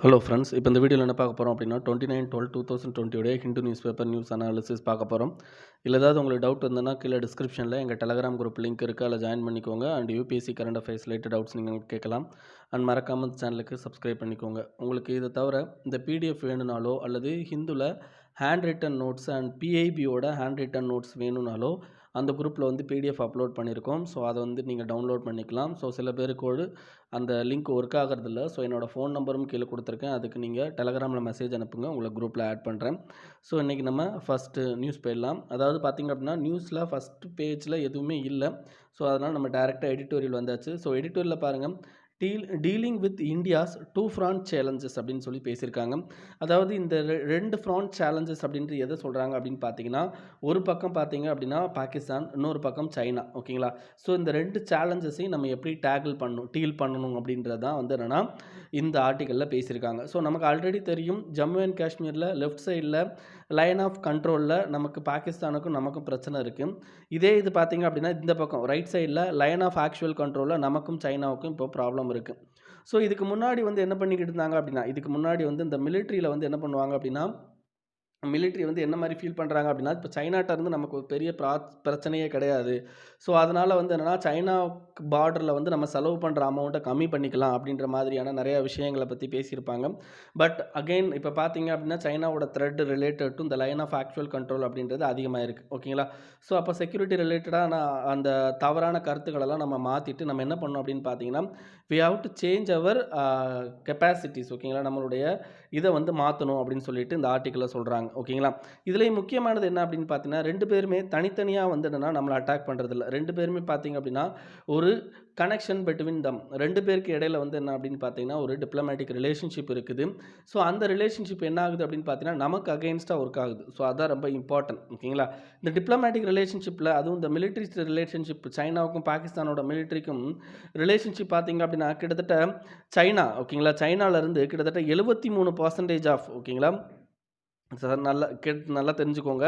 Hello friends, இப்போ இந்த வீடியோவில் என்ன பார்க்க போகிறோம் அப்படின்னா 29/12/2020 உடைய Hindu news paper news analysis பார்க்க போகிறோம். இல்லை ஏதாவது உங்களுக்கு டவுட் இருந்ததுன்னா கீழே டிஸ்கிரிப்ஷனில் எங்கள் டெலகிராம் குரூப் லிங்க் இருக்குது, அதில் ஜாயின் பண்ணிக்கோங்க. And UPSC current affairs related doubts நீங்கள் கேட்கலாம். அண்ட் மறக்காமல் இந்த சேனலுக்கு சப்ஸ்கிரைப் பண்ணிக்கோங்க. உங்களுக்கு இதை தவிர இந்த பிடிஎஃப் வேணும்னாலோ அல்லது ஹிந்துவில் ஹேண்ட் ரிட்டன் நோட்ஸ் அண்ட் பிஐபியோட ஹேண்ட் ரிட்டன் நோட்ஸ் வேணும்னாலோ அந்த குரூப்பில் வந்து பிடிஎஃப் அப்லோட் பண்ணியிருக்கோம். ஸோ அதை வந்து நீங்கள் டவுன்லோட் பண்ணிக்கலாம். ஸோ சில பேருக்கு அந்த லிங்க் ஒர்க் ஆகிறதில்ல. ஸோ என்னோடய ஃபோன் நம்பரும் கீழே கொடுத்துருக்கேன். அதுக்கு நீங்கள் டெலகிராமில் மெசேஜ் அனுப்புங்க, உங்களை குரூப்பில் ஆட் பண்ணுறேன். ஸோ இன்றைக்கி நம்ம ஃபஸ்ட்டு நியூஸ் போயிடலாம். அதாவது பார்த்திங்க அப்படின்னா நியூஸில் ஃபஸ்ட்டு பேஜில் எதுவுமே இல்லை. ஸோ அதனால் நம்ம டேரெக்டாக எடிட்டோரியல் வந்தாச்சு. ஸோ எடிட்டோரியலில் பாருங்கள், dealing with India's 2 front challenges அப்படின்னு சொல்லி பேசியிருக்காங்க. அதாவது இந்த 2 ஃப்ராண்ட் சேலஞ்சஸ் அப்படின்ட்டு எதை சொல்கிறாங்க அப்படின்னு பார்த்தீங்கன்னா, ஒரு பக்கம் பார்த்தீங்க அப்படின்னா பாகிஸ்தான், இன்னொரு பக்கம் சைனா. ஓகேங்களா? ஸோ இந்த 2 சேலஞ்சஸையும் நம்ம எப்படி டீல் பண்ணணும் அப்படின்றது தான் வந்து என்னென்னா இந்த ஆர்டிக்கலில் பேசியிருக்காங்க. ஸோ நமக்கு ஆல்ரெடி தெரியும், ஜம்மு அண்ட் காஷ்மீரில் லெஃப்ட் சைடில் லைன் ஆஃப் கண்ட்ரோலில் நமக்கு பாகிஸ்தானுக்கும் நமக்கும் பிரச்சனை இருக்குது. இதே இது பார்த்திங்க அப்படின்னா இந்த பக்கம் ரைட் சைடில் லைன் ஆஃப் ஆக்சுவல் கண்ட்ரோலில் நமக்கும் சைனாவுக்கும் இப்போ ப்ராப்ளம் இருக்குது. ஸோ இதுக்கு முன்னாடி வந்து என்ன பண்ணிக்கிட்டு இருந்தாங்க அப்படின்னா, இதுக்கு முன்னாடி வந்து இந்த மிலிட்ரியில் வந்து என்ன பண்ணுவாங்க அப்படின்னா, மிலிட்ரி வந்து என்ன மாதிரி ஃபீல் பண்ணுறாங்க அப்படின்னா, இப்போ சைனாட்டேருந்து நமக்கு ஒரு பெரிய பிரச்சனையே கிடையாது. ஸோ அதனால் வந்து என்னென்னா, சைனா பார்டரில் வந்து நம்ம செலவு பண்ணுற அமௌண்ட்டை கம்மி பண்ணிக்கலாம் அப்படின்ற மாதிரியான நிறையா விஷயங்களை பற்றி பேசியிருப்பாங்க. பட் அகெயின் இப்போ பார்த்தீங்க அப்படின்னா, சைனாவோட த்ரெட் ரிலேட்டட் டு இந்த லைன் ஆஃப் ஆக்சுவல் கண்ட்ரோல் அப்படின்றது அதிகமாக இருக்குது. ஓகேங்களா? ஸோ அப்போ செக்யூரிட்டி ரிலேட்டடான அந்த தவறான கருத்துக்களெல்லாம் நம்ம மாற்றிட்டு நம்ம என்ன பண்ணோம் அப்படின்னு பார்த்தீங்கன்னா, we have to change our capacities. ஓகேங்களா? நம்மளுடைய இதை வந்து மாற்றணும் அப்படின்னு சொல்லிட்டு இந்த ஆர்டிக்கலில் சொல்கிறாங்க. ஓகேங்களா? இதுலேயும் முக்கியமானது என்ன அப்படின்னு பார்த்தீங்கன்னா, 2 பேருமே தனித்தனியாக வந்து என்னென்னா நம்மளை அட்டாக் பண்ணுறதில்ல. 2 பேருமே பார்த்தீங்க அப்படின்னா ஒரு கனெக்ஷன் பிட்வீன் தம். 2 பேருக்கு இடையில வந்து என்ன அப்படின்னு பார்த்தீங்கன்னா ஒரு டிப்ளமேட்டிக் ரிலேஷன்ஷிப் இருக்குது. ஸோ அந்த ரிலேஷன்ஷிப் என்ன ஆகுது அப்படின்னு பார்த்தீங்கன்னா, நமக்கு அகெயின்ஸ்டாக ஒர்க் ஆகுது. ஸோ அதான் ரொம்ப இம்பார்ட்டன்ட். ஓகேங்களா? இந்த டிப்ளமேட்டிக் ரிலேஷன்ஷிப்பில் அதுவும் இந்த மிலிட்ரி ரிலேஷன்ஷிப், சைனாவுக்கும் பாகிஸ்தானோட மிலிட்ரிக்கும் ரிலேஷன்ஷிப் பார்த்தீங்க அப்படின்னா கிட்டத்தட்ட சைனா, ஓகேங்களா, சைனாவிலேருந்து கிட்டத்தட்ட 73% ஆஃப், ஓகேங்களா, சார் நல்லா தெரிஞ்சுக்கோங்க,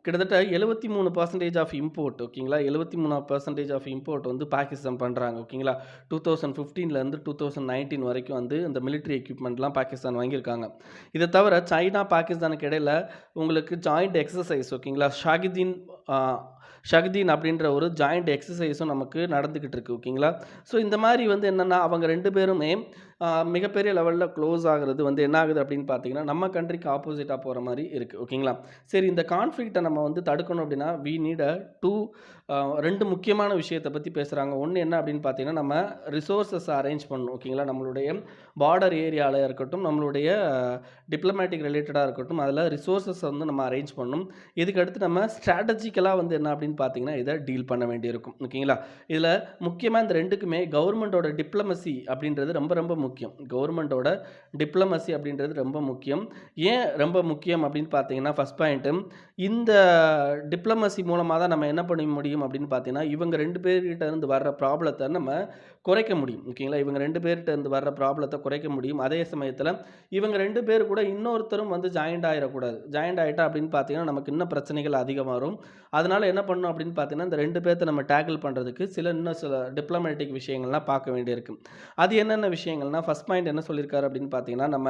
கிட்டத்தட்ட 73% ஆஃப் இம்போர்ட், ஓகேங்களா, 73% ஆஃப் இம்போர்ட் வந்து பாகிஸ்தான் பண்ணுறாங்க. ஓகேங்களா? 2015லேருந்து 2019 வரைக்கும் வந்து இந்த மிலிட்ரி எக்யூப்மெண்ட்லாம் பாகிஸ்தான் வாங்கியிருக்காங்க. இதை தவிர சைனா பாகிஸ்தானுக்கு இடையில் உங்களுக்கு ஜாயிண்ட் எக்ஸசைஸ், ஓகேங்களா, ஷஹ்தீன் அப்படின்ற ஒரு ஜாயிண்ட் எக்ஸசைஸும் நமக்கு நடந்துக்கிட்டு இருக்குது. ஓகேங்களா? ஸோ இந்த மாதிரி வந்து என்னென்னா அவங்க 2 பேருமே மிகப்பெரிய லெவலில் க்ளோஸ் ஆகிறது வந்து என்ன ஆகுது அப்படின்னு பார்த்தீங்கன்னா, நம்ம கண்ட்ரிக்கு ஆப்போசிட்டாக போகிற மாதிரி இருக்குது. ஓகேங்களா? சரி, இந்த கான்ஃப்ளிக்ட்டை நம்ம வந்து தடுக்கணும் அப்படின்னா வி நீட் அ 2 முக்கியமான விஷயத்தை பற்றி பேசுகிறாங்க. ஒன்று என்ன அப்படின்னு பார்த்தீங்கன்னா, நம்ம ரிசோர்ஸஸ் அரேஞ்ச் பண்ணணும். ஓகேங்களா? நம்மளுடைய பார்டர் ஏரியாவில் இருக்கட்டும், நம்மளுடைய டிப்ளமேட்டிக் ரிலேட்டடாக இருக்கட்டும், அதில் ரிசோர்ஸஸ் வந்து நம்ம அரேஞ்ச் பண்ணணும். இதுக்கடுத்து நம்ம ஸ்ட்ராட்டஜிக்கலாக வந்து என்ன அப்படின்னு பார்த்தீங்கன்னா இதை டீல் பண்ண வேண்டியிருக்கும். ஓகேங்களா? இதில் முக்கியமாக இந்த 2க்குமே கவர்மெண்ட்டோட டிப்ளமசி அப்படின்றது ரொம்ப ரொம்ப முக்கியம். கவர்மெண்ட்டோட டிப்ளமசி அப்படின்றது ரொம்ப முக்கியம். ஏன் ரொம்ப முக்கியம் அப்படின்னு பார்த்தீங்கன்னா, ஃபஸ்ட் பாயிண்ட்டு, இந்த டிப்ளமசி மூலமாக தான் நம்ம என்ன பண்ண முடியும் அப்படின்னு பார்த்தீங்கன்னா, இவங்க 2 பேர்கிட்ட இருந்து வர்ற ப்ராப்ளத்தை நம்ம குறைக்க முடியும். ஓகேங்களா? இவங்க 2 பேர்கிட்ட இருந்து வர்ற ப்ராப்ளத்தை குறைக்க முடியும். அதே சமயத்தில் இவங்க 2 பேர் கூட இன்னொருத்தரும் வந்து ஜாயிண்ட் ஆகிடக்கூடாது. ஜாயிண்ட் ஆகிட்டா அப்படின்னு பார்த்தீங்கன்னா நமக்கு இன்னும் பிரச்சனைகள் அதிகமாக வரும். அதனால் என்ன பண்ணணும் அப்படின்னு பார்த்தீங்கன்னா, இந்த 2 பேர்த்த நம்ம டேக்கிள் பண்ணுறதுக்கு இன்னும் சில டிப்ளமேட்டிக் விஷயங்கள்லாம் பார்க்க வேண்டியிருக்கு. அது என்னென்ன விஷயங்கள்னா, ஃபஸ்ட் பாயிண்ட் என்ன சொல்லியிருக்காரு அப்படின்னு பார்த்தீங்கன்னா, நம்ம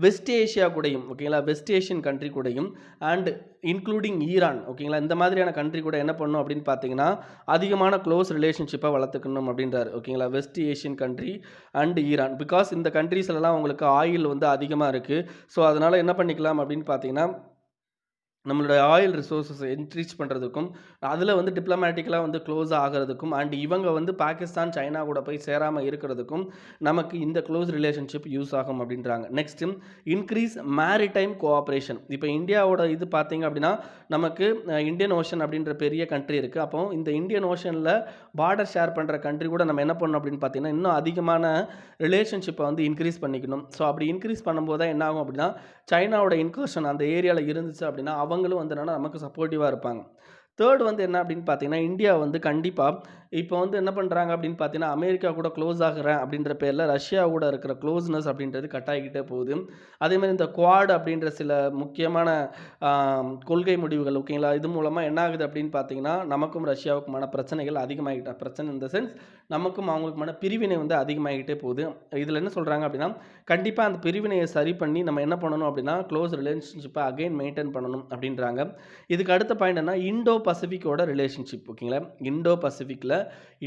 வெஸ்ட் ஏஷியா கூடயும், ஓகேங்களா, வெஸ்ட் ஏஷியன் கண்ட்ரி கூடயும் அண்ட் இன்க்ளூடிங் ஈரான், ஓகேங்களா, இந்த மாதிரியான கண்ட்ரி கூட என்ன பண்ணணும் அப்படின்னு பார்த்தீங்கன்னா, அதிகமான க்ளோஸ் ரிலேஷன்ஷிப்பை வளர்த்துக்கணும் அப்படின்றாரு. ஓகேங்களா? West Asian country and Iran, because இந்த கண்ட்ரீஸ்லாம் உங்களுக்கு ஆயில் வந்து அதிகமாக இருக்குது. ஸோ அதனால் என்ன பண்ணிக்கலாம் அப்படின்னு பார்த்தீங்கன்னா, நம்மளுடைய ஆயில் ரிசோர்ஸஸை இன்க்ரீஸ் பண்ணுறதுக்கும், அதில் வந்து டிப்ளமேட்டிக்கலாக வந்து க்ளோஸ் ஆகிறதுக்கும் அண்ட் இவங்க வந்து பாகிஸ்தான், சைனா கூட போய் சேராமல் இருக்கிறதுக்கும் நமக்கு இந்த க்ளோஸ் ரிலேஷன்ஷிப் யூஸ் ஆகும் அப்படின்றாங்க. Next, increase maritime cooperation. இப்போ இந்தியாவோட இது பார்த்தீங்க அப்படின்னா, நமக்கு இந்தியன் ஓஷன் அப்படின்ற பெரிய கண்ட்ரி இருக்குது. அப்போ இந்த இந்தியன் ஓஷனில் பார்டர் ஷேர் பண்ணுற கண்ட்ரி கூட நம்ம என்ன பண்ணணும் அப்படின்னு பார்த்தீங்கன்னா, இன்னும் அதிகமான ரிலேஷன்ஷிப்பை வந்து இன்க்ரீஸ் பண்ணிக்கணும். ஸோ அப்படி இன்க்ரீஸ் பண்ணும்போது தான் என்ன ஆகும் அப்படின்னா, சைனாவோட இன்கர்ஷன் அந்த ஏரியாவில் இருந்துச்சு அப்படின்னா அவங்களும் வந்து என்னன்னா நமக்கு சப்போர்ட்டிவாக இருப்பாங்க. தேர்ட் வந்து என்ன அப்படின்னு பார்த்தீங்கன்னா, இந்தியா வந்து கண்டிப்பாக இப்போ வந்து என்ன பண்ணுறாங்க அப்படின்னு பார்த்தீங்கன்னா, அமெரிக்கா கூட க்ளோஸ் ஆகுறேன் அப்படின்ற பேரில் ரஷ்யா கூட இருக்கிற க்ளோஸ்னஸ் அப்படின்றது கட் ஆகிக்கிட்டே போகுது. அதேமாதிரி இந்த குவாட் அப்படின்ற சில முக்கியமான கொள்கை முடிவுகள் ஓகேங்களா, இது மூலமாக என்ன ஆகுது அப்படின்னு பார்த்தீங்கன்னா, நமக்கும் ரஷ்யாவுக்குமான பிரச்சனைகள் அதிகமாகிட்ட பிரச்சனை இந்த சென்ஸ் நமக்கும் அவங்களுக்குமான பிரிவினை வந்து அதிகமாகிட்டே போகுது. இதில் என்ன சொல்கிறாங்க அப்படின்னா, கண்டிப்பாக அந்த பிரிவினையை சரி பண்ணி நம்ம என்ன பண்ணணும் அப்படின்னா, க்ளோஸ் ரிலேஷன்ஷிப்பை அகைன் மெயின்டைன் பண்ணணும் அப்படின்றாங்க. இதுக்கு அடுத்த பாயிண்ட் என்ன, இண்டோ பசிபிக்கோட ரிலேஷன்ஷிப் ஓகேங்களா. இண்டோ பசிபிக்கில்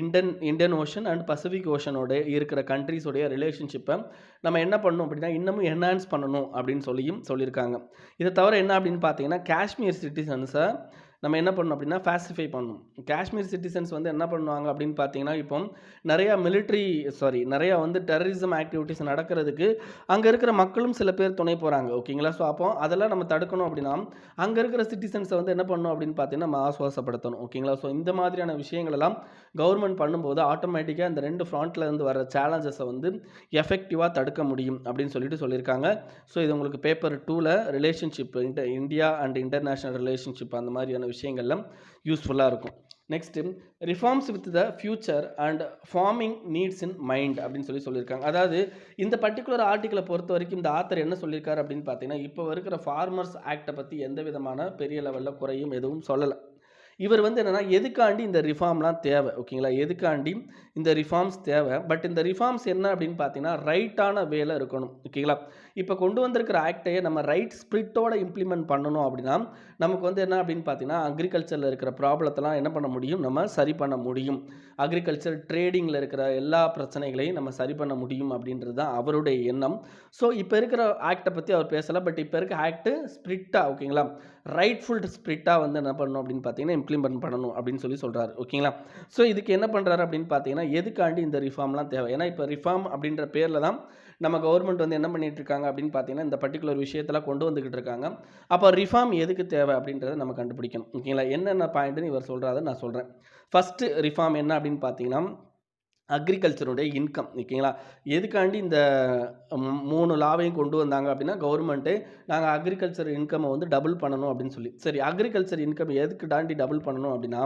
இந்தியன் ஓஷன் அண்ட் பசிபிக் ஓஷனோட இருக்கிற கண்ட்ரிஸோடைய ரிலேஷன்ஷிப்பை நம்ம என்ன பண்ணணும் அப்படின்னா, இன்னமும் என்ஹான்ஸ் பண்ணணும் அப்படின்னு சொல்லியிருக்காங்க. இதை தவிர என்ன அப்படின்னு பார்த்தீங்கன்னா, காஷ்மீர் சிட்டிசன்ஸை நம்ம என்ன பண்ணணும் அப்படின்னா பாசிஃபை பண்ணணும். காஷ்மீர் சிட்டிசன்ஸ் வந்து என்ன பண்ணுவாங்க அப்படின்னு பார்த்தீங்கன்னா, இப்போ நிறையா வந்து டெரரிசம் ஆக்டிவிட்டீஸ் நடக்கிறதுக்கு அங்கே இருக்கிற மக்களும் சில பேர் துணை போகிறாங்க ஓகேங்களா. ஸோ அப்போ அதெல்லாம் நம்ம தடுக்கணும் அப்படின்னா, அங்கே இருக்கிற சிட்டிசன்ஸை வந்து என்ன பண்ணணும் அப்படின்னு பார்த்தீங்கன்னா, நம்ம ஆசுவாசப்படுத்தணும் ஓகேங்களா. ஸோ இந்த மாதிரியான விஷயங்கள் எல்லாம் கவர்மெண்ட் பண்ணும்போது ஆட்டோமேட்டிக்காக இந்த 2 ஃப்ரண்ட்டில் இருந்து வர சேலஞ்சஸை வந்து எஃபெக்டிவாக தடுக்க முடியும் அப்படின்னு சொல்லியிருக்காங்க. ஸோ இது உங்களுக்கு பேப்பர் 2ல் relationship India and international relationship அந்த மாதிரியான விஷயங்கள்லாம் யூஸ்ஃபுல்லாக இருக்கும். Next reforms with the future and farming needs in mind அப்படின்னு சொல்லியிருக்காங்க. அதாவது இந்த பர்டிகுலர் ஆர்டிக்கலை பொறுத்த வரைக்கும் இந்த ஆத்தர் என்ன சொல்லியிருக்காரு அப்படின்னு பார்த்தீங்கன்னா, இப்போ இருக்கிற ஃபார்மர்ஸ் ஆக்டை பற்றி எந்த விதமான பெரிய லெவலில் குறையும் எதுவும் சொல்லலை. இவர் வந்து என்னென்னா, எதுக்காண்டி இந்த ரிஃபார்ம்லாம் தேவை ஓகேங்களா, எதுக்காண்டி இந்த ரிஃபார்ம்ஸ் தேவை, பட் இந்த ரிஃபார்ம்ஸ் என்ன அப்படின்னு பார்த்தீங்கன்னா ரைட்டான வேலை இருக்கணும் ஓகேங்களா. இப்போ கொண்டு வந்திருக்கிற ஆக்டையை நம்ம ரைட் ஸ்பிரிட்டோட இம்ப்ளிமெண்ட் பண்ணணும் அப்படின்னா நமக்கு வந்து என்ன அப்படின்னு பார்த்தீங்கன்னா, அக்ரிகல்ச்சரில் இருக்கிற ப்ராப்ளத்தெல்லாம் என்ன பண்ண முடியும், நம்ம சரி பண்ண முடியும். அக்ரிகல்ச்சர் ட்ரேடிங்கில் இருக்கிற எல்லா பிரச்சனைகளையும் நம்ம சரி பண்ண முடியும் அப்படின்றது தான் அவருடைய எண்ணம். ஸோ இப்போ இருக்கிற ஆக்டை பற்றி அவர் பேசலை, பட் இப்போ இருக்க ஆக்டு ஸ்பிரிட்டாக ஓகேங்களா, ரைட்ஃபுல் ஸ்பிரிட்டாக வந்து என்ன பண்ணணும் அப்படின்னு பார்த்தீங்கன்னா இம்ப்ளிமெண்ட் பண்ணணும் அப்படின்னு சொல்கிறாரு ஓகேங்களா. ஸோ இதுக்கு என்ன பண்ணுறாரு அப்படின்னு பார்த்தீங்கன்னா, எதுக்காண்டி இந்த ரிஃபார்ம்லாம் தேவை, ஏன்னா இப்போ ரிஃபார்ம் அப்படின்ற பேரில் தான் நம்ம கவர்மெண்ட் வந்து என்ன பண்ணிட்டு இருக்காங்க அப்படின்னு பார்த்தீங்கன்னா, இந்த பர்டிகுலர் விஷயத்தெல்லாம் கொண்டு வந்துக்கிட்டு இருக்காங்க. அப்போ ரிஃபார்ம் எதுக்கு தேவை அப்படின்றத நம்ம கண்டுபிடிக்கணும் ஓகேங்களா. என்னென்ன பாயிண்ட்னு இவர் சொல்கிறாரு நான் சொல்கிறேன். ஃபஸ்ட்டு ரிஃபார்ம் என்ன அப்படின்னு பார்த்தீங்கன்னா, அக்ரிகல்ச்சருடைய இன்கம் ஓகேங்களா. எதுக்காண்டி இந்த 3 லாவையும் கொண்டு வந்தாங்க அப்படின்னா, கவர்மெண்ட்டு நாங்கள் அக்ரிகல்ச்சர் இன்கம்மை வந்து டபுள் பண்ணணும் அப்படின்னு சொல்லி. சரி, அக்ரிகல்ச்சர் இன்கம் எதுக்கு தாண்டி டபுள் பண்ணணும் அப்படின்னா,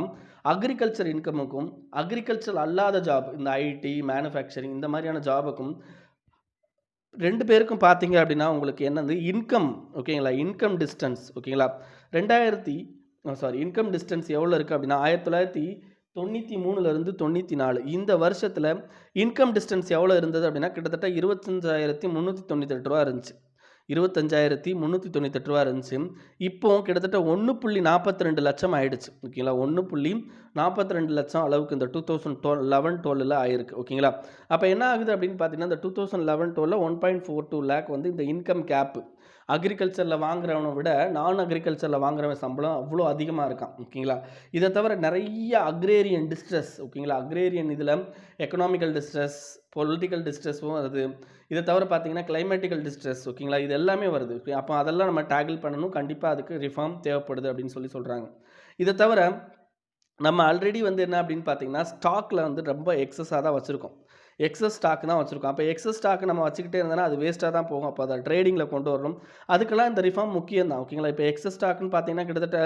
அக்ரிகல்ச்சர் இன்கமுக்கும் அக்ரிகல்ச்சர் அல்லாத ஜாப் இந்த ஐடி மேனுஃபேக்சரிங் இந்த மாதிரியான ஜாபுக்கும் 2 பேருக்கும் பார்த்தீங்க அப்படின்னா உங்களுக்கு என்னது இன்கம் ஓகேங்களா, இன்கம் டிஸ்டன்ஸ் ஓகேங்களா. இன்கம் டிஸ்டன்ஸ் எவ்வளோ இருக்குது அப்படின்னா 1993லேருந்து 94 இந்த வருஷத்தில் இன்கம் டிஸ்டன்ஸ் எவ்வளோ இருந்தது அப்படின்னா கிட்டத்தட்ட 25,398 ரூபா இருந்துச்சு. 25,398 இருந்துச்சு. இப்போ கிட்டத்தட்ட 1.42 லட்சம் ஆயிடுச்சு ஓகேங்களா. 1.42 லட்சம் அளவுக்கு இந்த 2011-12 ஆயிருக்கு ஓகேங்களா. அப்போ என்ன ஆகுது அப்படின்னு பார்த்தீங்கன்னா, இந்த 2011-12 1.42 லேக் வந்து இந்த இன்கம் கேப்பு அக்ரிகல்ச்சரில் வாங்குறவனை விட நான் அக்ரிகல்ச்சரில் வாங்குறவன் சம்பளம் அவ்வளோ அதிகமாக இருக்கான் ஓகேங்களா. இதை தவிர நிறைய அக்ரேரியன் டிஸ்ட்ரெஸ் ஓகேங்களா, அக்ரேரியன் இதில் எக்கனாமிக்கல் டிஸ்ட்ரெஸ் பொலிட்டிக்கல் டிஸ்ட்ரெஸ்ஸும் வருது. இதை தவிர பார்த்தீங்கன்னா கிளைமேட்டிக்கல் டிஸ்ட்ரெஸ் ஓகேங்களா, இது எல்லாமே வருது. அப்போ அதெல்லாம் நம்ம டேக்கிள் பண்ணணும், கண்டிப்பாக அதுக்கு ரிஃபார்ம் தேவைப்படுது அப்படின்னு சொல்கிறாங்க. இதை தவிர நம்ம ஆல்ரெடி வந்து என்ன அப்படின்னு பார்த்தீங்கன்னா, ஸ்டாக்கில் வந்து ரொம்ப எக்ஸஸாக தான் வச்சுருக்கோம். எக்ஸஸ் ஸ்டாக் தான் வச்சுருக்கோம். அப்போ எக்ஸஸ் ஸ்டாக் நம்ம வச்சுக்கிட்டே இருந்தோன்னா அது வேஸ்ட்டாக தான் போகும். அப்போ அதை ட்ரேடிங்கில் கொண்டு வரணும். அதுக்கெல்லாம் இந்த ரிஃபார்ம் முக்கியம் தான் ஓகேங்களா. இப்போ எக்ஸஸ் ஸ்டாக்னு பார்த்தீங்கன்னா கிட்டத்தட்ட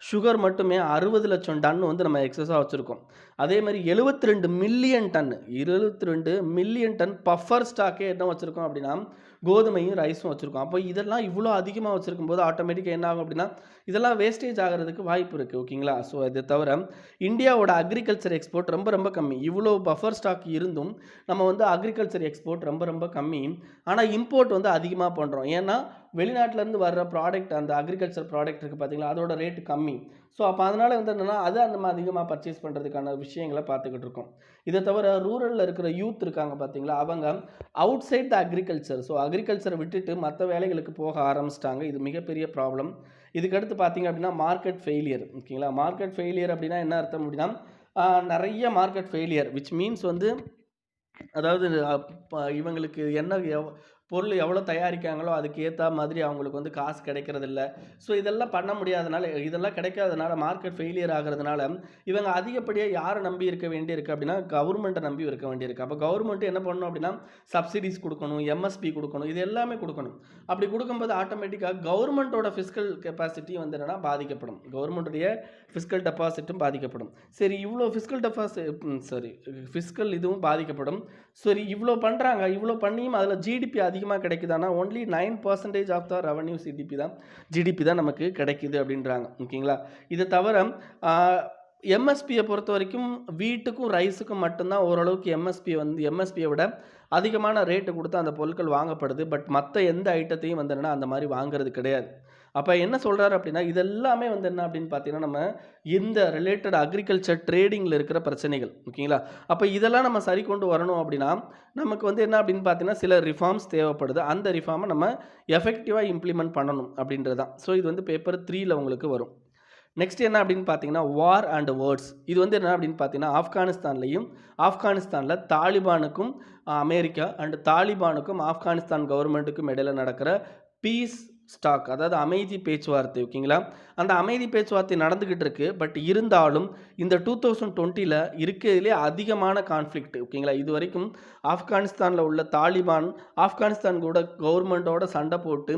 சுகர் மட்டுமே 60 லட்சம் டன் வந்து நம்ம எக்ஸஸாக வச்சுருக்கோம். அதே மாதிரி 72 மில்லியன் டன் பஃபர் ஸ்டாக்கே என்ன வச்சுருக்கோம் அப்படின்னா கோதுமையும் ரைஸும் வச்சுருக்கோம். அப்போ இதெல்லாம் இவ்வளோ அதிகமாக வச்சுருக்கும் போது ஆட்டோமேட்டிக்காக என்ன ஆகும் அப்படின்னா இதெல்லாம் வேஸ்டேஜ் ஆகிறதுக்கு வாய்ப்பு இருக்குது ஓகேங்களா. ஸோ இதை தவிர இந்தியாவோட அக்ரிகல்ச்சர் எக்ஸ்போர்ட் ரொம்ப ரொம்ப கம்மி. இவ்வளோ பஃபர் ஸ்டாக் இருந்தும் நம்ம வந்து அக்ரிகல்ச்சர் எக்ஸ்போர்ட் ரொம்ப ரொம்ப கம்மி. ஆனால் இம்போர்ட் வந்து அதிகமாக பண்ணுறோம். ஏன்னா வெளிநாட்டிலேருந்து வர்ற ப்ராடக்ட் அந்த அக்ரிகல்ச்சர் ப்ராடக்ட் இருக்குது பார்த்தீங்களா, அதோட ரேட்டு கம்மி. ஸோ அப்போ அதனால் வந்து என்னென்னா அதை நம்ம அதிகமாக பர்ச்சேஸ் பண்ணுறதுக்கான விஷயங்களை பார்த்துக்கிட்டு இருக்கோம். இதை தவிர ரூரலில் இருக்கிற யூத் இருக்காங்க பார்த்தீங்களா, அவங்க அவுட் சைட் த அக்ரிகல்ச்சர் அக்ரிகல்ச்சரை விட்டுட்டு மற்ற வேலைகளுக்கு போக ஆரம்பிச்சிட்டாங்க. இது மிகப்பெரிய ப்ராப்ளம். இதுக்கடுத்து பார்த்தீங்க அப்படின்னா மார்க்கெட் ஃபெயிலியர் ஓகேங்களா. மார்க்கெட் ஃபெயிலியர் அப்படின்னா என்ன அர்த்தம் அப்படின்னா நிறைய மார்க்கெட் ஃபெயிலியர் விச் மீன்ஸ் வந்து அதாவது இவங்களுக்கு என்ன பொருள் எவ்வளோ தயாரிக்காங்களோ அதுக்கு ஏற்ற மாதிரி அவங்களுக்கு வந்து காசு கிடைக்கிறதில்ல. ஸோ இதெல்லாம் பண்ண முடியாதனால, இதெல்லாம் கிடைக்காதனால மார்க்கெட் ஃபெயிலியர் ஆகுறதுனால, இவங்க அதிகப்படியாக யாரை நம்பி இருக்க வேண்டியிருக்கு அப்படின்னா, கவர்மெண்ட்டை நம்பி இருக்க வேண்டியிருக்கு. அப்போ கவர்மெண்ட் என்ன பண்ணணும் அப்படின்னா, சப்சிடிஸ் கொடுக்கணும், எம்எஸ்பி கொடுக்கணும், இது எல்லாமே கொடுக்கணும். அப்படி கொடுக்கும்போது ஆட்டோமேட்டிக்காக கவர்மெண்ட்டோட ஃபிஸ்கல் கெப்பாசிட்டி வந்து என்னன்னா பாதிக்கப்படும். கவர்மெண்ட்டுடைய ஃபிஸ்கல் டெபாசிட்டும் பாதிக்கப்படும். சரி, இவ்வளோ ஃபிஸ்கல் இதுவும் பாதிக்கப்படும். சரி, இவ்வளோ பண்ணுறாங்க, இவ்வளோ பண்ணியும் அதில் ஜிடிபி அதிகமாக கிடைக்குதானா? Only 9% of the revenue GDP தான் நமக்கு கிடைக்குது அப்படின்றாங்க. ஓகேங்களா? இதை தவிர எம்எஸ்பியை பொறுத்த வரைக்கும் வீட்டுக்கும் ரைஸுக்கும் மட்டும்தான் ஓரளவுக்கு எம்எஸ்பியை விட அதிகமான ரேட்டு கொடுத்து அந்த பொருட்கள் வாங்கப்படுது. பட் மற்ற எந்த ஐட்டத்தையும் வந்து என்னன்னா அந்த மாதிரி வாங்குறது கிடையாது. அப்போ என்ன சொல்கிறாரு அப்படின்னா, இதெல்லாமே வந்து என்ன அப்படின்னு பார்த்தீங்கன்னா, நம்ம இந்த ரிலேட்டட் அக்ரிகல்ச்சர் ட்ரேடிங்கில் இருக்கிற பிரச்சனைகள். ஓகேங்களா? அப்போ இதெல்லாம் நம்ம சரி கொண்டு வரணும் அப்படின்னா, நமக்கு வந்து என்ன அப்படின்னு பார்த்தீங்கன்னா, சில ரிஃபார்ம்ஸ் தேவைப்படுது. அந்த ரிஃபார்மை நம்ம எஃபெக்டிவாக இம்ப்ளிமெண்ட் பண்ணணும் அப்படின்றது தான். ஸோ இது வந்து பேப்பர் 3ல் உங்களுக்கு வரும். நெக்ஸ்ட் என்ன அப்படின்னு பார்த்தீங்கன்னா, வார் அண்ட் வேர்ட்ஸ். இது வந்து என்ன அப்படின்னு பார்த்தீங்கன்னா, ஆப்கானிஸ்தானில் தாலிபானுக்கும் அமெரிக்கா அண்ட் தாலிபானுக்கும் ஆப்கானிஸ்தான் கவர்மெண்ட்டுக்கும் இடையில நடக்கிற பீஸ் ஸ்டாக், அதாவது அமைதி பேச்சுவார்த்தை. ஓகேங்களா? அந்த அமைதி பேச்சுவார்த்தை நடந்துக்கிட்டு இருக்கு. பட் இருந்தாலும் இந்த 2020ல் இருக்கிறதுலே அதிகமான கான்ஃப்ளிக்ட். ஓகேங்களா? இது வரைக்கும் ஆப்கானிஸ்தானில் உள்ள தாலிபான் ஆப்கானிஸ்தான் கூட கவர்மெண்ட்டோட சண்டை போட்டு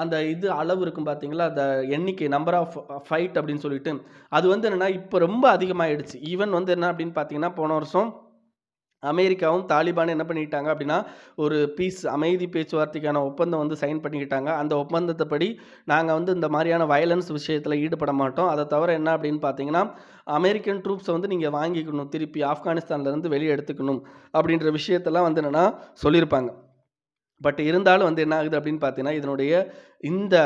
அந்த அளவு இருக்கும் பார்த்தீங்களா, அந்த எண்ணிக்கை நம்பர் ஆஃப் ஃபைட் அப்படின்னு சொல்லிட்டு, அது வந்து என்னென்னா இப்போ ரொம்ப அதிகமாகிடுச்சு. ஈவன் வந்து என்ன அப்படின்னு பார்த்தீங்கன்னா, போன வருஷம் அமெரிக்காவும் தாலிபானும் என்ன பண்ணிக்கிட்டாங்க அப்படின்னா, ஒரு அமைதி பேச்சுவார்த்தைக்கான ஒப்பந்தம் வந்து சைன் பண்ணிக்கிட்டாங்க. அந்த ஒப்பந்தத்தைப்படி நாங்கள் வந்து இந்த மாதிரியான வயலன்ஸ் விஷயத்தில் ஈடுபட மாட்டோம். அதை தவிர என்ன அப்படின்னு பார்த்தீங்கன்னா, அமெரிக்கன் ட்ரூப்ஸை வந்து நீங்கள் வாங்கிக்கணும், திருப்பி ஆப்கானிஸ்தான்லேருந்து வெளியே எடுத்துக்கணும் அப்படின்ற விஷயத்தெல்லாம் வந்து என்னென்னா சொல்லியிருப்பாங்க. பட் இருந்தாலும் வந்து என்ன ஆகுது அப்படின்னு பார்த்தீங்கன்னா, இதனுடைய இந்த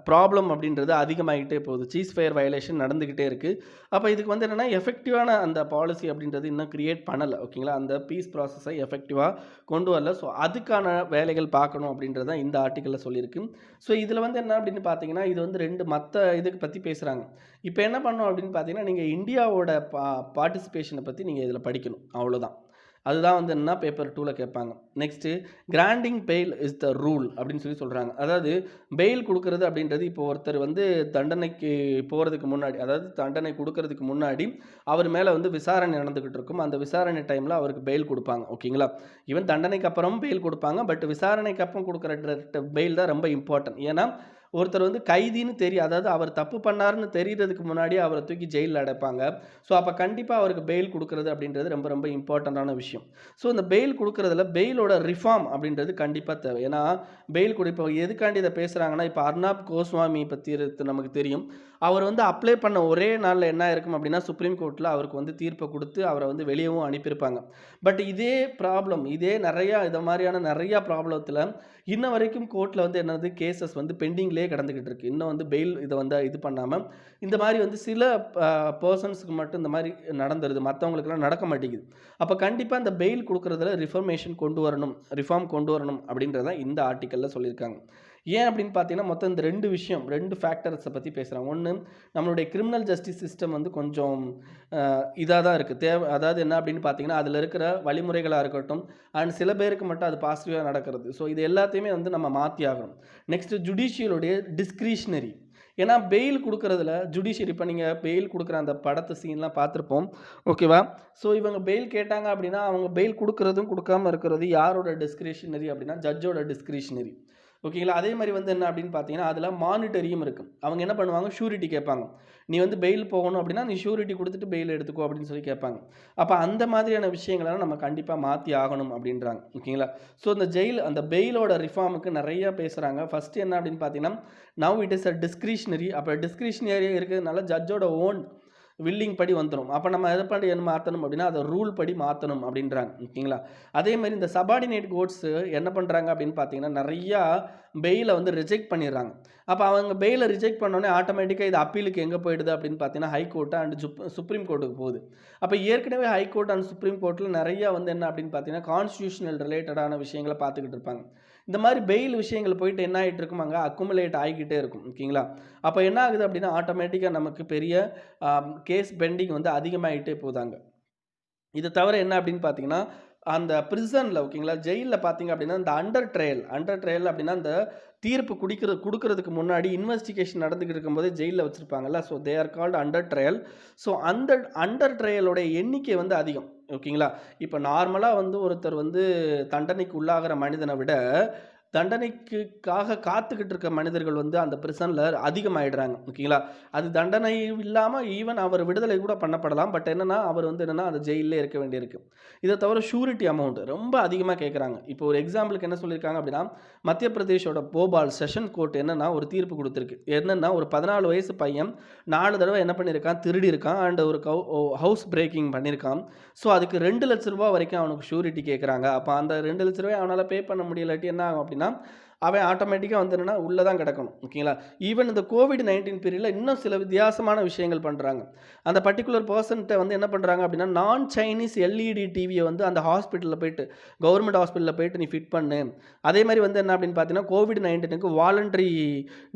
ப்ராப்ளம் அப்படின்றது அதிகமாகிட்டே போகுது. சீஸ்ஃபயர் வயலேஷன் நடந்துக்கிட்டே இருக்குது. அப்போ இதுக்கு வந்து என்னென்னா எஃபெக்டிவான அந்த பாலிசி அப்படின்றது இன்னும் கிரியேட் பண்ணலை. ஓகேங்களா? அந்த பீஸ் ப்ராசஸை எஃபெக்டிவாக கொண்டு வரல. ஸோ அதுக்கான வேலைகள் பார்க்கணும் அப்படின்றது தான் இந்த ஆர்டிக்கலில் சொல்லியிருக்கு. ஸோ இதில் வந்து என்ன அப்படின்னு பார்த்தீங்கன்னா, இது வந்து 2 மற்ற இதுக்கு பற்றி பேசுகிறாங்க. இப்போ என்ன பண்ணணும் அப்படின்னு பார்த்தீங்கன்னா, நீங்கள் இந்தியாவோட பார்ட்டிசிபேஷனை பற்றி நீங்கள் இதில் படிக்கணும். அவ்வளோதான். அதுதான் வந்து என்ன பேப்பர் 2ல் கேட்பாங்க. Next granting fail is the rule அப்படின்னு சொல்கிறாங்க. அதாவது பெயில் கொடுக்கறது அப்படின்றது, இப்போ ஒருத்தர் வந்து தண்டனைக்கு போகிறதுக்கு முன்னாடி, அதாவது தண்டனை கொடுக்கறதுக்கு முன்னாடி அவர் மேலே வந்து விசாரணை நடந்துக்கிட்டு இருக்கும். அந்த விசாரணை டைமில் அவருக்கு பெயில் கொடுப்பாங்க. ஓகேங்களா? ஈவன் தண்டனைக்கு அப்புறம் பெயில் கொடுப்பாங்க. பட் விசாரணைக்கு அப்புறம் கொடுக்குற பெயில் தான் ரொம்ப இம்பார்ட்டன்ட். ஏன்னா ஒருத்தர் வந்து கைதின்னு தெரியும், அதாவது அவர் தப்பு பண்ணாருன்னு தெரியறதுக்கு முன்னாடி அவரை தூக்கி ஜெயிலில் அடைப்பாங்க. ஸோ அப்போ கண்டிப்பாக அவருக்கு பெயில் கொடுக்குறது அப்படின்றது ரொம்ப ரொம்ப இம்பார்ட்டண்ட்டான விஷயம். ஸோ இந்த பெயில் கொடுக்குறதுல பெயிலோட ரிஃபார்ம் அப்படின்றது கண்டிப்பாக தேவை. ஏன்னா பெயில் இப்போ எதுக்காண்டி இதை பேசுகிறாங்கன்னா, இப்போ அர்னாப் கோஸ்வாமி பற்றி நமக்கு தெரியும். அவர் வந்து அப்ளை பண்ண ஒரே நாளில் என்ன இருக்கும் அப்படின்னா, சுப்ரீம் கோர்ட்டில் அவருக்கு வந்து தீர்ப்பை கொடுத்து அவரை வந்து வெளியவும் அனுப்பியிருப்பாங்க. பட் இதே ப்ராப்ளம், இதை மாதிரியான நிறையா ப்ராப்ளத்தில் இன்ன வரைக்கும் கோர்ட்டில் வந்து என்னது கேசஸ் வந்து பெண்டிங்லேயே கிடந்துக்கிட்டு இருக்குது. இன்னும் வந்து பெயில் இதை வந்து இது பண்ணாமல், இந்த மாதிரி வந்து சில பர்சன்ஸுக்கு மட்டும் இந்த மாதிரி நடந்துருது, மற்றவங்களுக்குலாம் நடக்க மாட்டேங்குது. அப்போ கண்டிப்பாக இந்த பெயில் கொடுக்குறதுல ரிஃபார்ம் கொண்டு வரணும் அப்படின்றதான் இந்த ஆர்டிக்கலில் சொல்லியிருக்காங்க. ஏன் அப்படின்னு பார்த்தீங்கன்னா, மொத்தம் இந்த 2 ஃபேக்டர்ஸை பற்றி பேசுகிறாங்க. ஒன்று, நம்மளுடைய கிரிமினல் ஜஸ்டிஸ் சிஸ்டம் வந்து கொஞ்சம் இதாக தான் இருக்குது. அதாவது என்ன அப்படின்னு பார்த்தீங்கன்னா, அதில் இருக்கிற வழிமுறைகளாக இருக்கட்டும், அண்ட் சில பேருக்கு மட்டும் அது பாசிட்டிவாக நடக்கிறது. ஸோ இது எல்லாத்தையுமே வந்து நம்ம மாற்றி ஆகணும். நெக்ஸ்ட்டு ஜுடிஷியலுடைய டிஸ்கிரிஷ்னரி. ஏன்னா பெயில் கொடுக்குறதுல ஜுடிஷியரி, இப்போ நீங்கள் பெயில் கொடுக்குற அந்த படத்தை சீன்லாம் பார்த்துருப்போம். ஓகேவா? ஸோ இவங்க பெயில் கேட்டாங்க அப்படின்னா, அவங்க பெயில் கொடுக்குறதும் கொடுக்காமல் இருக்கிறது யாரோட டிஸ்கிரிஷ்னரி அப்படின்னா, ஜட்ஜோட டிஸ்கிரிஷ்னரி. ஓகேங்களா? அதே மாதிரி வந்து என்ன அப்படின்னு பார்த்தீங்கன்னா, அதில் மானிட்டரியும் இருக்கும். அவங்க என்ன பண்ணுவாங்க, ஷூரிட்டி கேட்பாங்க. நீ வந்து பெயில் போகணும் அப்படின்னா நீ ஷூரிட்டி கொடுத்துட்டு பெயில் எடுத்துக்கோ அப்படின்னு சொல்லி கேட்பாங்க. அப்போ அந்த மாதிரியான விஷயங்களெல்லாம் நம்ம கண்டிப்பாக மாற்றி ஆகணும் அப்படின்றாங்க. ஓகேங்களா? ஸோ அந்த பெயிலோட ரிஃபார்முக்கு நிறையா பேசுகிறாங்க. ஃபஸ்ட்டு என்ன அப்படின்னு பார்த்தீங்கன்னா, நவ் இட் இஸ் அ டிஸ்கிரிஷ்னரி. அப்போ டிஸ்கிரிஷ்னரி இருக்கிறதுனால ஜட்ஜோட ஓன் வில்லிங் படி வந்துடும். அப்போ நம்ம எதை படி என்ன மாற்றணும் அப்படின்னா, அதை ரூல் படி மாற்றணும் அப்படின்றாங்க. ஓகேங்களா? அதே மாதிரி இந்த சபார்டினேட் கோர்ட்ஸு என்ன பண்ணுறாங்க அப்படின்னு பார்த்தீங்கன்னா, நிறையா பெயிலை வந்து ரிஜெக்ட் பண்ணிடுறாங்க. அப்போ அவங்க பெயிலை ரிஜெக்ட் பண்ணோன்னே ஆட்டோமேட்டிக்காக இது அப்பீலுக்கு எங்கே போயிடுது அப்படின்னு பார்த்தீங்கன்னா, ஹைகோர்ட்டு அண்ட் சுப்ரீம் கோர்ட்டுக்கு போகுது. அப்போ ஏற்கனவே ஹைகோர்ட் அண்ட் சுப்ரீம் கோர்ட்டில் நிறையா வந்து என்ன அப்படின்னு பார்த்தீங்கன்னா, கான்ஸ்டியூஷனல் ரிலேட்டடான விஷயங்களை பார்த்துக்கிட்டு இருப்பாங்க. இந்த மாதிரி பெயில் விஷயங்கள் போயிட்டு என்ன ஆகிட்டு இருக்கும், அங்கே அக்குமுலேட் ஆகிக்கிட்டே இருக்கும். ஓகேங்களா? அப்போ என்ன ஆகுது அப்படின்னா, ஆட்டோமேட்டிக்காக நமக்கு பெரிய கேஸ் பெண்டிங் வந்து அதிகமாகிட்டே போதாங்க. இதை தவிர என்ன அப்படின்னு பார்த்தீங்கன்னா, அந்த பிரிசனில் ஓகேங்களா, ஜெயிலில் பார்த்தீங்க அப்படின்னா இந்த அண்டர் ட்ரையல் அப்படின்னா அந்த தீர்ப்பு கொடுக்கறதுக்கு முன்னாடி இன்வெஸ்டிகேஷன் நடந்துக்கிட்டு இருக்கும்போது ஜெயிலில் வச்சுருப்பாங்கல்ல. So they are called under trial. So அந்த அண்டர் ட்ரையலோடைய எண்ணிக்கை வந்து அதிகம் ஓகேங்களா. இப்போ நார்மலாக வந்து ஒருத்தர் வந்து தண்டனைக்கு உள்ளாகிற மனிதனை விட தண்டனைக்காக காத்துக்கிட்டு இருக்க மனிதர்கள் வந்து அந்த பிரிசனில் அதிகமாகிடுறாங்க ஓகேங்களா. அது தண்டனை இல்லாமல் ஈவன் அவர் விடுதலை கூட பண்ணப்படலாம். பட் என்னென்னா அவர் வந்து என்னென்னா அந்த ஜெயிலே இருக்க வேண்டியிருக்கு. இதை தவிர ஷூரிட்டி அமௌண்ட் ரொம்ப அதிகமாக கேட்குறாங்க. இப்போ ஒரு எக்ஸாம்பிளுக்கு என்ன சொல்லியிருக்காங்க அப்படின்னா, மத்திய பிரதேஷோட போபால் செஷன் கோர்ட் என்னென்னா ஒரு தீர்ப்பு கொடுத்துருக்கு. என்னென்னா ஒரு 14 வயசு பையன் 4 தடவை என்ன பண்ணியிருக்கான், திருடி இருக்கான் அண்ட் ஒரு ஹவுஸ் பிரேக்கிங் பண்ணியிருக்கான். ஸோ அதுக்கு 2 லட்ச ரூபா வரைக்கும் அவனுக்கு ஷூரிட்டி கேட்குறாங்க. அப்போ அந்த 2 லட்ச ரூபாய் அவனால் பே பண்ண முடியலாட்டி என்ன ஆகும் அப்படின்னா, அவன் ஆட்டோமேட்டிக்காக வந்து என்னன்னா உள்ளே தான் கிடக்கணும் ஓகேங்களா. ஈவன் இந்த COVID-19 பீரியடில் இன்னும் சில வித்தியாசமான விஷயங்கள் பண்ணுறாங்க. அந்த பர்டிகுலர் பர்சன்ட்ட வந்து என்ன பண்ணுறாங்க அப்படின்னா, நான் சைனீஸ் LED டிவியை வந்து அந்த ஹாஸ்பிட்டலில் போயிட்டு கவர்மெண்ட் ஹாஸ்பிட்டலில் போயிட்டு நீ ஃபிட் பண்ணு. அதே மாதிரி வந்து என்ன அப்படின்னு பார்த்தீங்கன்னா, COVID-19க்கு வாலண்டரி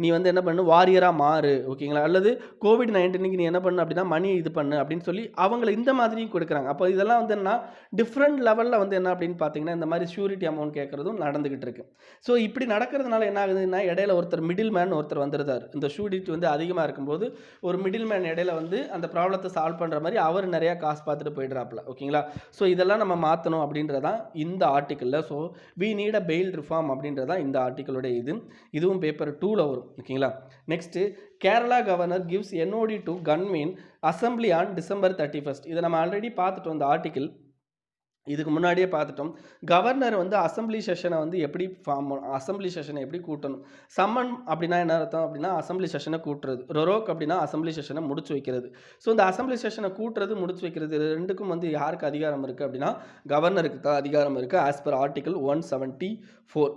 நீ வந்து என்ன பண்ணு, வாரியராக மாறு ஓகேங்களா. அல்லது COVID-19க்கு நீ என்ன பண்ணு அப்படின்னா மணி இது பண்ணு அப்படின்னு சொல்லி அவங்கள இந்த மாதிரியும் கொடுக்குறாங்க. அப்போ இதெல்லாம் வந்து என்ன டிஃப்ரெண்ட் லெவலில் வந்து என்ன அப்படின்னு பார்த்தீங்கன்னா இந்த மாதிரி ஷூரிட்டி அமௌண்ட் கேட்குறதும் நடந்துக்கிட்டு இருக்கு. ஸோ இப்படி நடக்கிறதுனால என்ன ஆகுதுன்னா, இடையில ஒருத்தர் மிடில் மேன் ஒருத்தர் வந்துருந்தார். இந்த ஷூரிட்டி வந்து அதிகமாக இருக்கும்போது ஒரு மிடில் மேன் இடையில வந்து அந்த ப்ராப்ளத்தை சால்வ் பண்ணுற மாதிரி அவர் நிறையா காசு பார்த்துட்டு போயிடுறாப்புல ஓகேங்களா. ஸோ இதெல்லாம் நம்ம மாற்றணும் அப்படின்றதான் இந்த ஆர்டிக்கலில். So we need a bail reform அப்படின்றதான் இந்த ஆர்டிக்கலோட இதுவும் பேப்பர் 2ல் வரும் ஓகேங்களா. Next Kerala governor gives NOD to convene assembly on December 31. இதை நம்ம ஆல்ரெடி பார்த்துட்டோம் இந்த ஆர்டிக்கிள். இதுக்கு முன்னாடியே பார்த்துட்டோம். கவர்னர் வந்து அசம்பிளி செஷனை வந்து எப்படி அசம்பிளி செஷனை எப்படி கூட்டணும். சம்மன் அப்படின்னா என்ன அர்த்தம் அப்படின்னா அசம்பிளி செஷனை கூட்டுறது. ரொரோக் அப்படின்னா அசம்பிளி செஷனை முடிச்சு வைக்கிறது. ஸோ இந்த அசம்பிளி செஷனை கூட்டுறது முடிச்சு வைக்கிறது ரெண்டுக்கும் வந்து யாருக்கு அதிகாரம் இருக்குது அப்படின்னா கவர்னருக்கு தான் அதிகாரம் இருக்குது ஆஸ் பர் ஆர்டிகல் 174.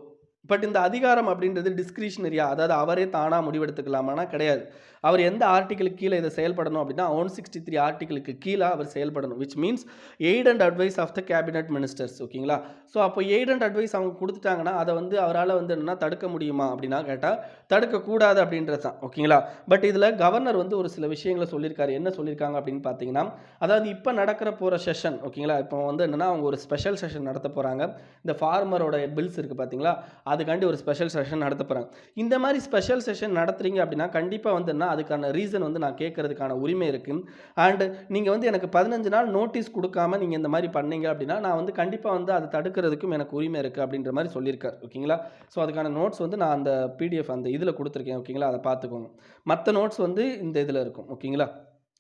பட் இந்த அதிகாரம் அப்படின்றது டிஸ்கிரிஷனரியா, அதாவது அவரே தானாக முடிவெடுத்துக்கலாமானா கிடையாது. அவர் எந்த ஆர்டிக்கிளுக்கு கீழே இதை செயல்படணும் அப்படின்னா 163 ஆர்டிக்கிளுக்கு கீழே அவர் செயல்படணும். Which means aid and advice of the cabinet ministers ஓகேங்களா. ஸோ அப்போ எய்ட் அண்ட் அட்வைஸ் அவங்க கொடுத்துட்டாங்கன்னா அதை வந்து அவரால் வந்து என்னன்னா தடுக்க முடியுமா அப்படின்னா கேட்டால் தடுக்கக்கூடாது அப்படின்றது தான் ஓகேங்களா. பட் இதில் கவர்னர் வந்து ஒரு சில விஷயங்களை சொல்லியிருக்காரு. என்ன சொல்லியிருக்காங்க அப்படின்னு பார்த்தீங்கன்னா, அதாவது இப்போ நடக்கிற போகிற செஷன் ஓகேங்களா, இப்போ வந்து என்னென்னா அவங்க ஒரு ஸ்பெஷல் செஷன் நடத்த போகிறாங்க. இந்த ஃபார்மரோட பில்ஸ் இருக்குது பார்த்தீங்களா, அதுக்காண்டி ஒரு ஸ்பெஷல் செஷன் நடத்த போகிறாங்க. இந்த மாதிரி ஸ்பெஷல் செஷன் நடத்துறீங்க அப்படின்னா கண்டிப்பாக வந்து அதுக்கான ரீசன் வந்து நான் கேட்கறதுக்கான உரிமை இருக்குது. அண்ட் நீங்கள் வந்து எனக்கு 15 நாள் நோட்டீஸ் கொடுக்காம நீங்கள் இந்த மாதிரி பண்ணீங்க அப்படின்னா நான் வந்து கண்டிப்பாக வந்து அதை தடுக்கிறதுக்கும் எனக்கு உரிமை இருக்குது அப்படின்ற மாதிரி சொல்லியிருக்கார் ஓகேங்களா. ஸோ அதுக்கான நோட்ஸ் வந்து நான் அந்த PDF அந்த இதில் கொடுத்துருக்கேன் ஓகேங்களா, அதை பார்த்துக்கோங்க. மற்ற நோட்ஸ் வந்து இந்த இதில் இருக்கும் ஓகேங்களா.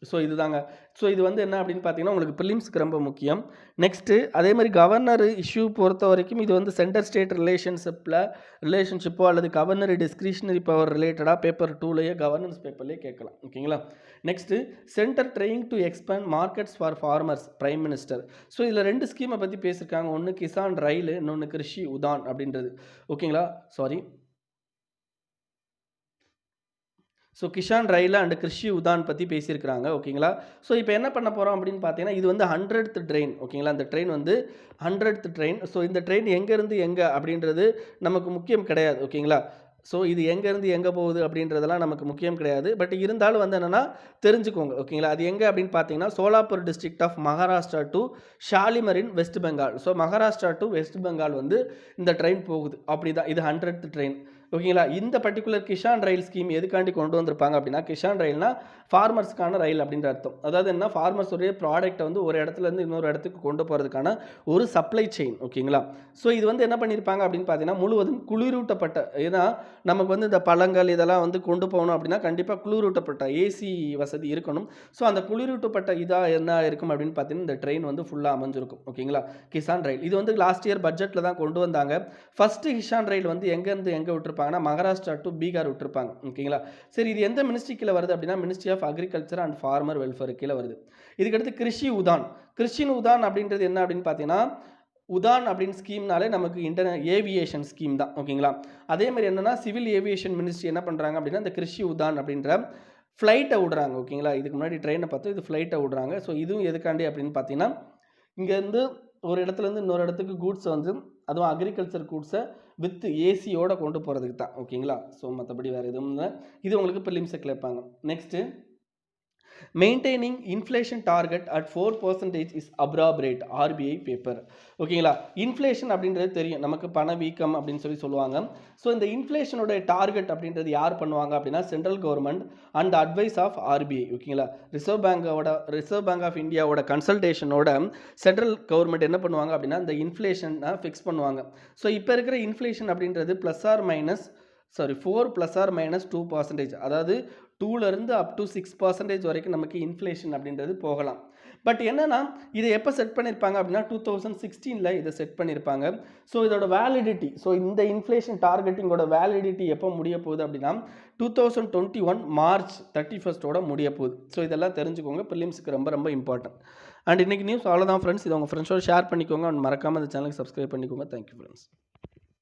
ஸோ இதுதாங்க. ஸோ இது வந்து என்ன அப்படின்னு பார்த்தீங்கன்னா உங்களுக்கு ப்ரிலிம்ஸ்க்கு ரொம்ப முக்கியம். நெக்ஸ்ட்டு அதே மாதிரி கவர்னர் இஷ்யூ பொறுத்த வரைக்கும் இது வந்து சென்டர் ஸ்டேட் ரிலேஷன்ஷிப்போ அல்லது கவர்னர் டிஸ்கிரிஷனரி பவர் ரிலேட்டடாக பேப்பர் 2லேயே கவர்னன்ஸ் பேப்பர்லேயே கேட்கலாம் ஓகேங்களா. Next centre trying to expand markets for farmers prime minister. So இதில் 2 ஸ்கீமை பற்றி பேசியிருக்காங்க. ஒன்று கிசான் ரயில், இன்னொன்று கிருஷி உதான் அப்படின்றது ஓகேங்களா. ஸோ கிஷான் ரயிலா அண்ட் கிருஷி உதான் பற்றி பேசியிருக்கிறாங்க ஓகேங்களா. ஸோ இப்போ என்ன பண்ண போகிறோம் அப்படின்னு பார்த்தீங்கன்னா, இது வந்து 100th ட்ரெயின் ஓகேங்களா. இந்த ட்ரெயின் வந்து 100th ட்ரெயின். ஸோ இந்த ட்ரெயின் எங்கேருந்து எங்கே அப்படின்றது நமக்கு முக்கியம் கிடையாது ஓகேங்களா. ஸோ இது எங்கேருந்து எங்கே போகுது அப்படின்றதெல்லாம் நமக்கு முக்கியம் கிடையாது. பட் இருந்தாலும் வந்து என்னென்னா தெரிஞ்சுக்கோங்க ஓகேங்களா. அது எங்கே அப்படின்னு பார்த்தீங்கன்னா Solapur district of Maharashtra to Shalimar in West Bengal. So Maharashtra to West Bengal வந்து இந்த ட்ரெயின் போகுது. அப்படி தான் இது 100th ட்ரெயின் ஓகேங்களா. இந்த பர்டிகுலர் கிஷான் ரயில் ஸ்கீம் எதுக்காண்டி கொண்டு வந்திருப்பாங்க அப்படின்னா, கிஷான் ரயில்னா ஃபார்மர்ஸ்க்கான ரயில் அப்படின்ற அர்த்தம். அதாவது என்ன, ஃபார்மர்ஸ் உடைய ப்ராடக்ட்டை வந்து ஒரு இடத்துலேருந்து இன்னொரு இடத்துக்கு கொண்டு போகிறதுக்கான ஒரு சப்ளை செயின் ஓகேங்களா. ஸோ இது வந்து என்ன பண்ணியிருப்பாங்க அப்படின்னு பார்த்தீங்கன்னா முழுவதும் குளிரூட்டப்பட்ட, ஏன்னா நமக்கு வந்து இந்த பழங்கள் இதெல்லாம் வந்து கொண்டு போகணும் அப்படின்னா கண்டிப்பாக குளிரூட்டப்பட்ட ஏசி வசதி இருக்கணும். ஸோ அந்த குளிரூட்டப்பட்ட இதாக என்ன இருக்கும் அப்படின்னு பார்த்தீங்கன்னா இந்த ட்ரெயின் வந்து ஃபுல்லாக அமைஞ்சிருக்கும் ஓகேங்களா. கிஷான் ரயில் இது வந்து லாஸ்ட் இயர் பட்ஜெட்டில் தான் கொண்டு வந்தாங்க. ஃபஸ்ட்டு கிஷான் ரயில் வந்து எங்கேருந்து எங்கே விட்டுருப்பாங்கன்னா மகாராஷ்டிரா டு பீகார் விட்டுருப்பாங்க ஓகேங்களா. சரி, இது எந்த மினிஸ்ட்ரி கீழே வருது அப்படின்னா ministry of agriculture and farmer welfare கீழே வருது. இதுக்கடுத்து கிருஷி உதான் அப்படின்றது என்ன அப்படின்னு பார்த்தீங்கன்னா, உதான் அப்படின்னு ஸ்கீம்னாலே நமக்கு ஏவியேஷன் ஸ்கீம் தான் ஓகேங்களா. அதே மாதிரி என்னென்னா சிவில் ஏவியேஷன் மினிஸ்ட்ரி என்ன பண்ணுறாங்க அப்படின்னா இந்த கிருஷி உதான் அப்படின்ற ஃப்ளைட்டை விடுறாங்க ஓகேங்களா. இதுக்கு முன்னாடி ட்ரெயினை பார்த்து இது ஃப்ளைட்டை விடுறாங்க. ஸோ இதுவும் எதுக்காண்டி அப்படின்னு பார்த்தீங்கன்னா, இங்கேருந்து ஒரு இடத்துலேருந்து இன்னொரு இடத்துக்கு கூட்ஸை வந்து, அதுவும் அக்ரிகல்ச்சர் கூட்ஸை வித் ஏசியோட கொண்டு போகிறதுக்கு தான் ஓகேங்களா. ஸோ மற்றபடி வேறு எதுவும் இல்லை. இது உங்களுக்கு ப்ரிலிம்ஸை கேட்பாங்க. Next maintaining inflation target at 4% is appropriate RBI paper. ஓகேங்களா? இன்ஃப்ளேஷன் அப்படின்றது தெரியும் நமக்கு, பணவீக்கம் அப்படின்னு சொல்லுவாங்க. ஸோ இந்த இன்ஃப்ளேஷனோட டார்கெட் அப்படின்றது யார் பண்ணுவாங்க அப்படின்னா central government and advice of RBI. ஓகேங்களா? ரிசர்வ் பேங்க் ஆஃப் இந்தியாவோட கன்சல்டேஷனோட சென்ட்ரல் கவர்மெண்ட் என்ன பண்ணுவாங்க அப்படின்னா இந்த இன்ஃப்ளேஷனை ஃபிக்ஸ் பண்ணுவாங்க. ஸோ இப்போ இருக்கிற இன்ஃப்ளேஷன் அப்படின்றது +or -2%, அதாவது 2லேருந்து அப் டு 6% வரைக்கும் நமக்கு இன்ஃப்ளேஷன் அப்படின்றது போகலாம். பட் என்னன்னா இதை எப்போ செட் பண்ணியிருப்பாங்க அப்படின்னா 2016 இதை செட் பண்ணியிருப்பாங்க. ஸோ இதோட வேலிடிட்டி, ஸோ இந்த இன்ஃப்ளேஷன் டார்கெட்டிங்கோட வேலிடிட்டி எப்போ முடிய போகுது அப்படின்னா 2021 மார்ச் 31 முடிய போகுது. ஸோ இதெல்லாம் தெரிஞ்சுக்கோங்க, ப்ரிலிம்ஸுக்கு ரொம்ப ரொம்ப இம்பார்ட்டன்ட். அண்ட் இன்றைக்கி நியூஸ் அவ்வளோதான் ஃப்ரெண்ட்ஸ். இதை உங்கள் ஃப்ரெண்ட்ஸோட ஷேர் பண்ணிக்கோங்க. அண்ட் மறக்காமல் இந்த சேனலுக்கு சப்ஸ்கிரைப் பண்ணிக்கோங்க. Thank you friends.